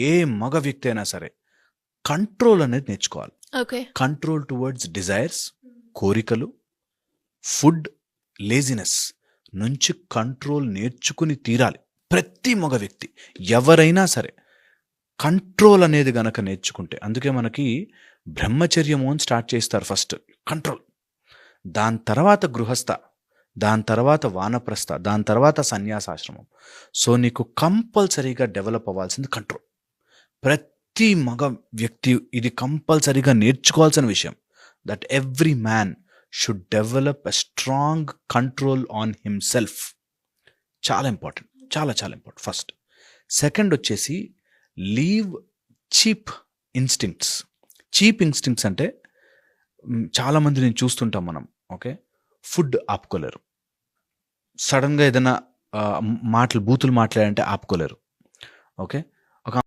ఏ మగ వ్యక్తి అయినా సరే కంట్రోల్ అనేది నేర్చుకోవాలి. ఓకే. కంట్రోల్ టువర్డ్స్ డిజైర్స్, కోరికలు, ఫుడ్, లేజినెస్ నుంచి కంట్రోల్ నేర్చుకుని తీరాలి ప్రతి మగ వ్యక్తి. ఎవరైనా సరే కంట్రోల్ అనేది గనక నేర్చుకుంటే, అందుకే మనకి బ్రహ్మచర్యము అని స్టార్ట్ చేస్తారు. ఫస్ట్ కంట్రోల్, దాని తర్వాత గృహస్థ, దాని తర్వాత వానప్రస్థ, దాని తర్వాత సన్యాసాశ్రమం. సో నీకు కంపల్సరీగా డెవలప్ అవ్వాల్సింది కంట్రోల్. ప్రతి మగ వ్యక్తి ఇది కంపల్సరీగా నేర్చుకోవాల్సిన విషయం. That every man should develop a strong control on himself. చాలా ఇంపార్టెంట్, చాలా చాలా ఇంపార్టెంట్. ఫస్ట్. సెకండ్ వచ్చేసి leave cheap instincts. Cheap instincts అంటే చాలామంది నేను చూస్తుంటాం మనం. ఓకే, ఫుడ్ ఆపుకోలేరు, సడన్గా ఏదైనా బూతులు మాట్లాడంటే ఆపుకోలేరు. ఓకే,